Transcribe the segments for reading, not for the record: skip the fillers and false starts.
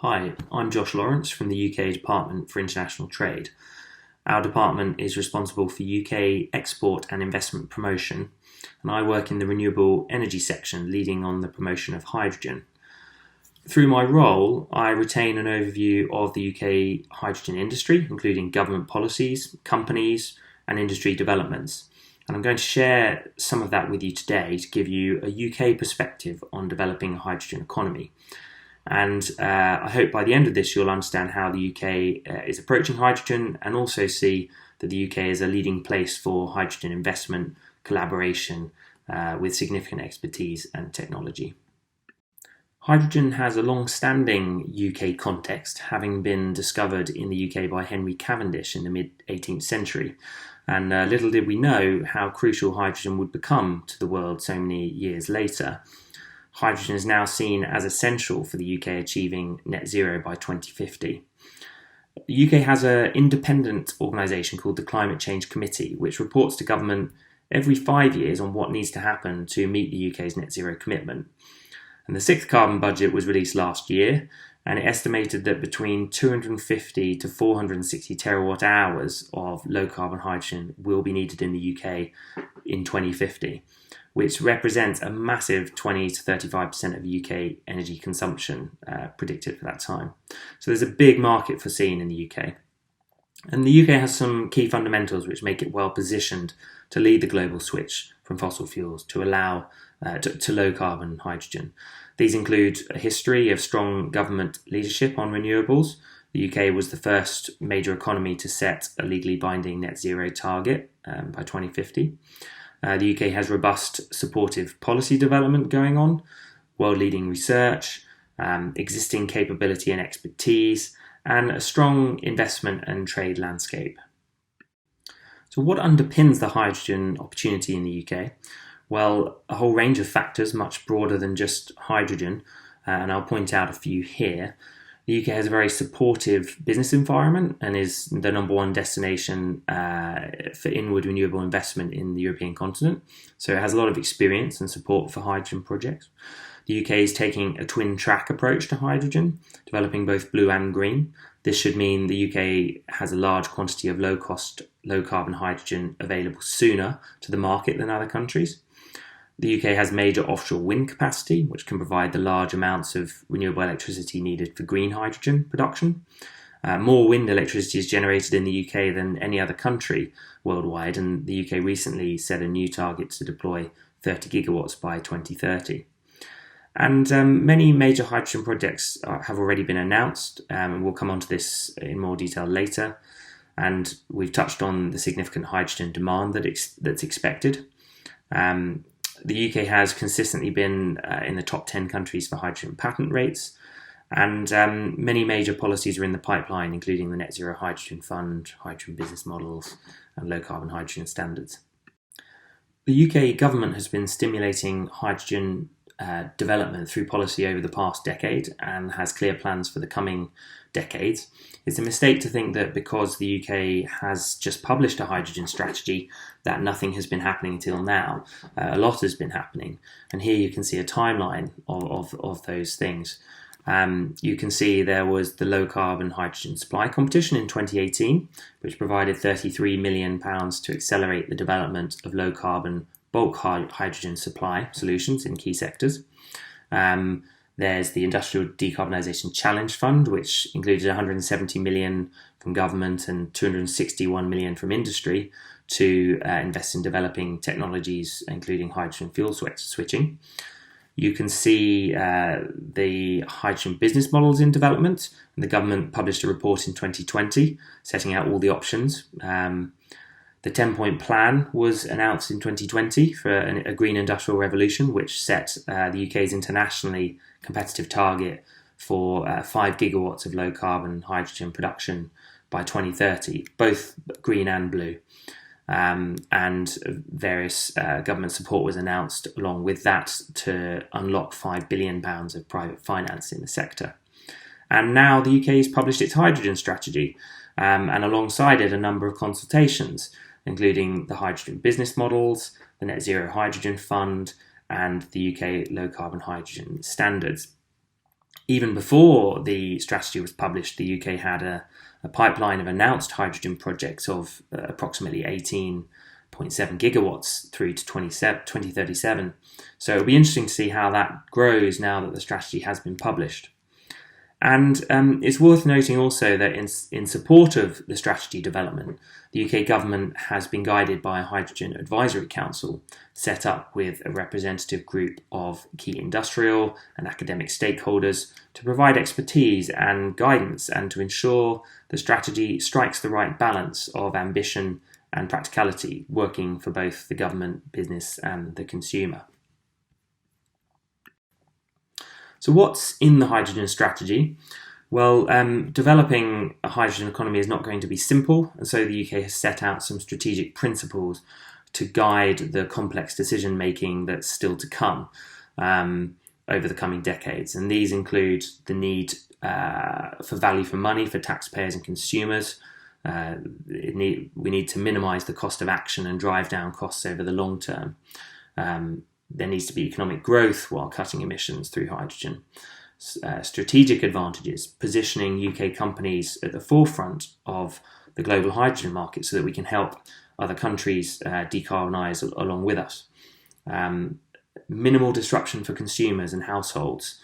Hi, I'm Josh Lawrence from the UK Department for International Trade. Our department is responsible for UK export and investment promotion, and I work in the renewable energy section, leading on the promotion of hydrogen. Through my role, I retain an overview of the UK hydrogen industry, including government policies, companies, and industry developments. And I'm going to share some of that with you today to give you a UK perspective on developing a hydrogen economy. And I hope by the end of this you'll understand how the UK is approaching hydrogen and also see that the UK is a leading place for hydrogen investment, collaboration with significant expertise and technology. Hydrogen has a long-standing UK context, having been discovered in the UK by Henry Cavendish in the mid-18th century. And little did we know how crucial hydrogen would become to the world so many years later. Hydrogen is now seen as essential for the UK achieving net zero by 2050. The UK has an independent organisation called the Climate Change Committee, which reports to government every 5 years on what needs to happen to meet the UK's net zero commitment. And the sixth carbon budget was released last year, and it estimated that between 250 to 460 terawatt hours of low carbon hydrogen will be needed in the UK in 2050. Which represents a massive 20 to 35% of UK energy consumption predicted for that time. So there's a big market foreseen in the UK. And the UK has some key fundamentals which make it well positioned to lead the global switch from fossil fuels to allow to low carbon hydrogen. These include a history of strong government leadership on renewables. The UK was the first major economy to set a legally binding net zero target by 2050. The UK has robust supportive policy development going on, world-leading research, existing capability and expertise, and a strong investment and trade landscape. So what underpins the hydrogen opportunity in the UK? Well, a whole range of factors, much broader than just hydrogen, and I'll point out a few here. The UK has a very supportive business environment and is the number one destination for inward renewable investment in the European continent. So it has a lot of experience and support for hydrogen projects. The UK is taking a twin track approach to hydrogen, developing both blue and green. This should mean the UK has a large quantity of low-cost, low-carbon hydrogen available sooner to the market than other countries. The UK has major offshore wind capacity, which can provide the large amounts of renewable electricity needed for green hydrogen production. More wind electricity is generated in the UK than any other country worldwide, and the UK recently set a new target to deploy 30 gigawatts by 2030. And many major hydrogen projects have already been announced, and we'll come on to this in more detail later. And we've touched on the significant hydrogen demand that's expected. The UK has consistently been in the top 10 countries for hydrogen patent rates, and many major policies are in the pipeline, including the Net Zero Hydrogen Fund, hydrogen business models, and low carbon hydrogen standards. The UK government has been stimulating hydrogen development through policy over the past decade and has clear plans for the coming decades. It's a mistake to think that because the UK has just published a hydrogen strategy that nothing has been happening until now. A lot has been happening, and here you can see a timeline of those things. You can see there was the low carbon hydrogen supply competition in 2018, which provided £33 million to accelerate the development of low carbon bulk hydrogen supply solutions in key sectors. There's the Industrial Decarbonisation Challenge Fund, which included 170 million from government and 261 million from industry to invest in developing technologies, including hydrogen fuel switching. You can see the hydrogen business models in development, and the government published a report in 2020 setting out all the options. The 10-point plan was announced in 2020 for a green industrial revolution, which set the UK's internationally competitive target for 5 gigawatts of low-carbon hydrogen production by 2030, both green and blue. And various government support was announced along with that to unlock £5 billion of private finance in the sector. And now the UK has published its hydrogen strategy, and alongside it a number of consultations, including the hydrogen business models, the Net Zero Hydrogen Fund, and the UK low carbon hydrogen standards. Even before the strategy was published, the UK had a pipeline of announced hydrogen projects of approximately 18.7 gigawatts through to 2037. So it'll be interesting to see how that grows now that the strategy has been published. And it's worth noting also that in support of the strategy development, the UK government has been guided by a Hydrogen Advisory Council set up with a representative group of key industrial and academic stakeholders to provide expertise and guidance and to ensure the strategy strikes the right balance of ambition and practicality, working for both the government, business and the consumer. So what's in the hydrogen strategy? Well, developing a hydrogen economy is not going to be simple, and so the UK has set out some strategic principles to guide the complex decision making that's still to come over the coming decades. And these include the need for value for money for taxpayers and consumers. We need to minimise the cost of action and drive down costs over the long term. There needs to be economic growth while cutting emissions through hydrogen. Strategic advantages, positioning UK companies at the forefront of the global hydrogen market so that we can help other countries decarbonise along with us. Minimal disruption for consumers and households.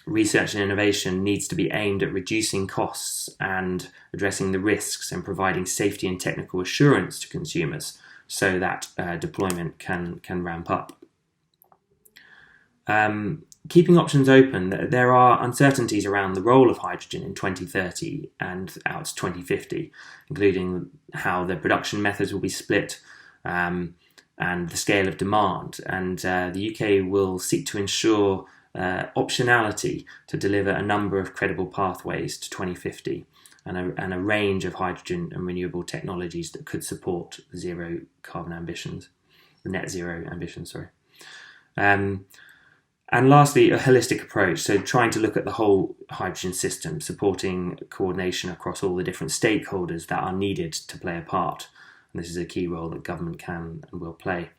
Research and innovation needs to be aimed at reducing costs and addressing the risks and providing safety and technical assurance to consumers so that deployment can ramp up. Keeping options open, there are uncertainties around the role of hydrogen in 2030 and out to 2050, including how the production methods will be split and the scale of demand. And the UK will seek to ensure optionality to deliver a number of credible pathways to 2050 and a range of hydrogen and renewable technologies that could support the net zero ambitions. And lastly, a holistic approach, so trying to look at the whole hydrogen system, supporting coordination across all the different stakeholders that are needed to play a part. And this is a key role that government can and will play.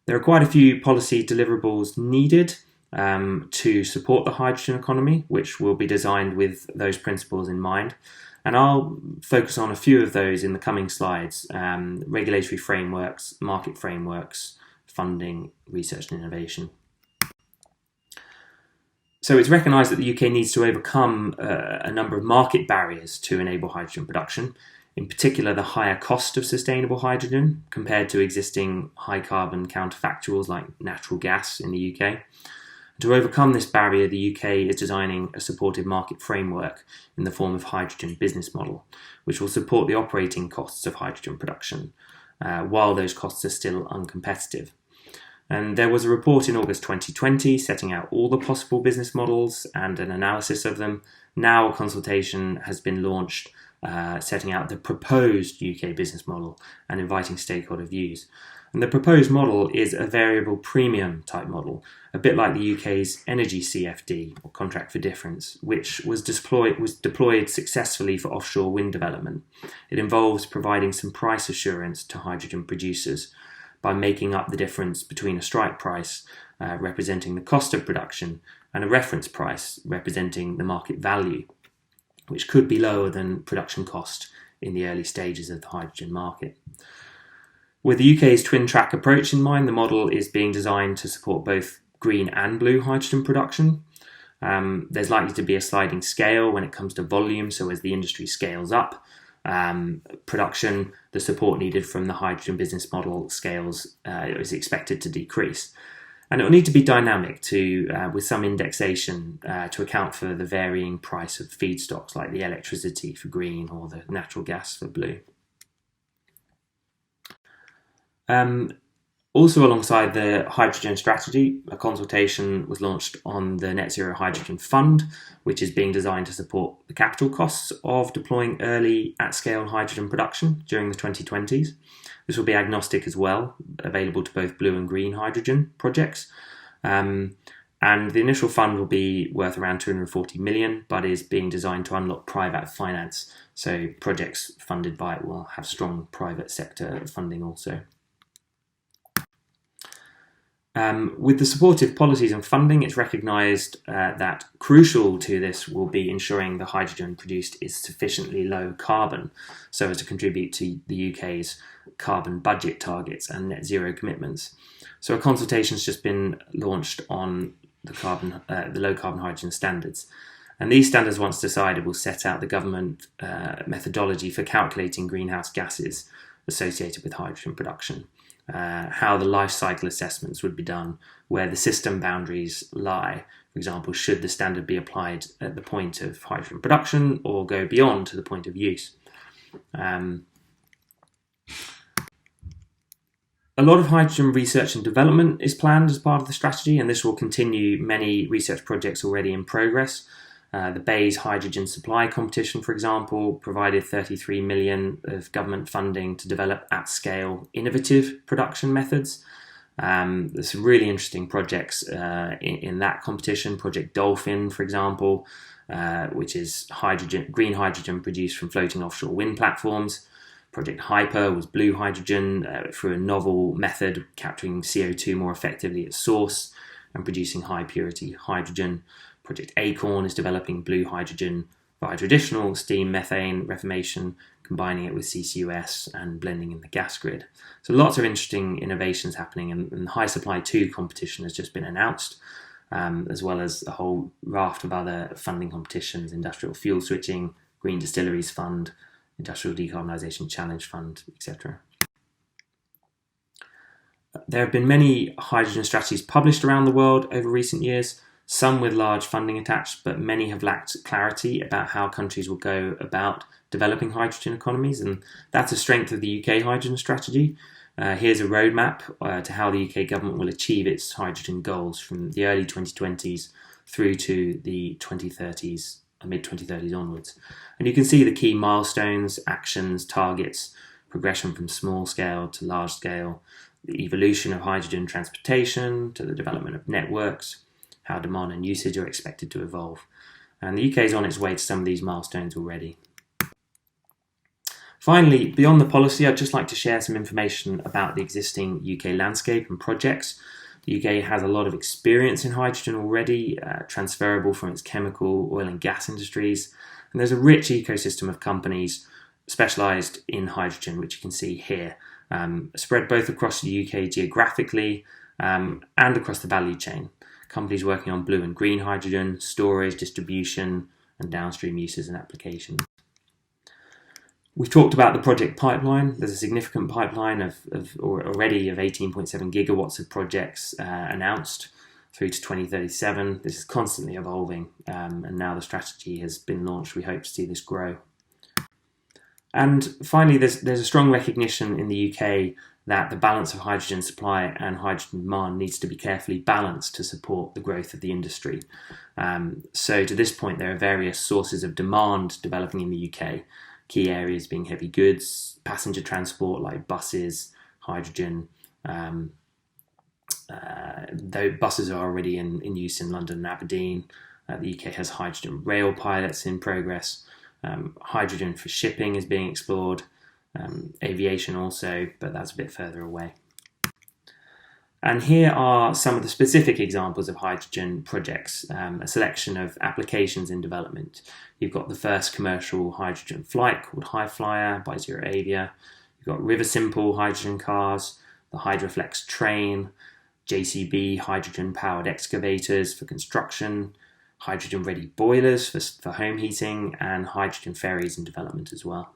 There are quite a few policy deliverables needed to support the hydrogen economy, which will be designed with those principles in mind. And I'll focus on a few of those in the coming slides: regulatory frameworks, market frameworks, funding, research and innovation. So it's recognised that the UK needs to overcome a number of market barriers to enable hydrogen production, in particular the higher cost of sustainable hydrogen compared to existing high carbon counterfactuals like natural gas in the UK. To overcome this barrier, the UK is designing a supportive market framework in the form of hydrogen business model, which will support the operating costs of hydrogen production, while those costs are still uncompetitive. And there was a report in August 2020 setting out all the possible business models and an analysis of them. Now a consultation has been launched setting out the proposed UK business model and inviting stakeholder views. And the proposed model is a variable premium type model, a bit like the UK's energy CFD, or contract for difference, which was deployed successfully for offshore wind development. It involves providing some price assurance to hydrogen producers by making up the difference between a strike price representing the cost of production and a reference price representing the market value, which could be lower than production cost in the early stages of the hydrogen market. With the UK's twin track approach in mind, the model is being designed to support both green and blue hydrogen production. There's likely to be a sliding scale when it comes to volume, so as the industry scales up production, the support needed from the hydrogen business model scales is expected to decrease. And it will need to be dynamic with some indexation to account for the varying price of feedstocks like the electricity for green or the natural gas for blue. Also alongside the hydrogen strategy, a consultation was launched on the Net Zero Hydrogen Fund, which is being designed to support the capital costs of deploying early at-scale hydrogen production during the 2020s. This will be agnostic as well, available to both blue and green hydrogen projects. And the initial fund will be worth around 240 million, but is being designed to unlock private finance. So projects funded by it will have strong private sector funding also. With the supportive policies and funding, it's recognised that crucial to this will be ensuring the hydrogen produced is sufficiently low carbon so as to contribute to the UK's carbon budget targets and net zero commitments. So a consultation has just been launched on the low carbon hydrogen standards. And these standards, once decided, will set out the government methodology for calculating greenhouse gases associated with hydrogen production. How the life cycle assessments would be done, where the system boundaries lie. For example, should the standard be applied at the point of hydrogen production or go beyond to the point of use? A lot of hydrogen research and development is planned as part of the strategy, and this will continue many research projects already in progress. The Bayes Hydrogen Supply Competition, for example, provided 33 million of government funding to develop at-scale innovative production methods. There's some really interesting projects in that competition. Project Dolphin, for example, which is green hydrogen produced from floating offshore wind platforms. Project Hyper was blue hydrogen through a novel method capturing CO2 more effectively at source and producing high purity hydrogen. Project Acorn is developing blue hydrogen via traditional steam methane reformation, combining it with CCUS and blending in the gas grid. So lots of interesting innovations happening, and the High Supply 2 competition has just been announced, as well as a whole raft of other funding competitions: Industrial Fuel Switching, Green Distilleries Fund, Industrial Decarbonisation Challenge Fund, etc. There have been many hydrogen strategies published around the world over recent years, some with large funding attached, but many have lacked clarity about how countries will go about developing hydrogen economies, and that's a strength of the UK hydrogen strategy. Here's a roadmap to how the UK government will achieve its hydrogen goals from the early 2020s through to the 2030s, mid-2030s onwards. And you can see the key milestones, actions, targets, progression from small scale to large scale, the evolution of hydrogen transportation to the development of networks, how demand and usage are expected to evolve. And the UK is on its way to some of these milestones already. Finally, beyond the policy, I'd just like to share some information about the existing UK landscape and projects. The UK has a lot of experience in hydrogen already, transferable from its chemical, oil and gas industries. And there's a rich ecosystem of companies specialised in hydrogen, which you can see here, spread both across the UK geographically and across the value chain. Companies working on blue and green hydrogen, storage, distribution, and downstream uses and applications. We've talked about the project pipeline. There's a significant pipeline of 18.7 gigawatts of projects announced through to 2037. This is constantly evolving, and now the strategy has been launched. We hope to see this grow. And finally, there's a strong recognition in the UK that the balance of hydrogen supply and hydrogen demand needs to be carefully balanced to support the growth of the industry. So to this point, there are various sources of demand developing in the UK, key areas being heavy goods, passenger transport like buses, hydrogen. Though buses are already in use in London and Aberdeen. The UK has hydrogen rail pilots in progress. Hydrogen for shipping is being explored. Aviation also, but that's a bit further away. And here are some of the specific examples of hydrogen projects, a selection of applications in development. You've got the first commercial hydrogen flight called HyFlyer by ZeroAvia. You've got River Simple hydrogen cars, the Hydroflex train, JCB hydrogen-powered excavators for construction, hydrogen-ready boilers for home heating, and hydrogen ferries in development as well.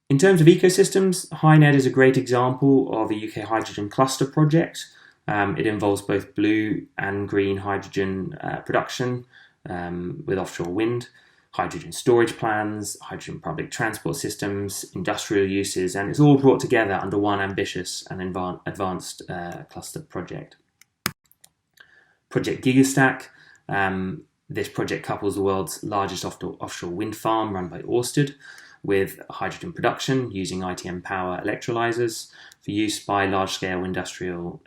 In terms of ecosystems, HyNet is a great example of a UK hydrogen cluster project. It involves both blue and green hydrogen production with offshore wind, hydrogen storage plans, hydrogen public transport systems, industrial uses, and it's all brought together under one ambitious and advanced cluster project. Project Gigastack. This project couples the world's largest offshore wind farm run by Ørsted with hydrogen production using ITM power electrolyzers for use by large-scale industrial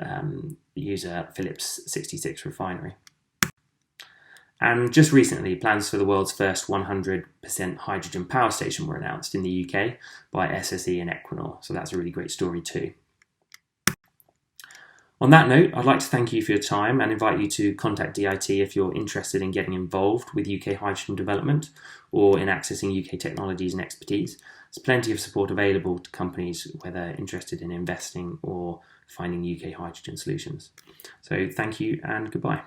user Phillips 66 refinery. And just recently, plans for the world's first 100% hydrogen power station were announced in the UK by SSE and Equinor, so that's a really great story too. On that note, I'd like to thank you for your time and invite you to contact DIT if you're interested in getting involved with UK hydrogen development or in accessing UK technologies and expertise. There's plenty of support available to companies whether interested in investing or finding UK hydrogen solutions. So thank you and goodbye.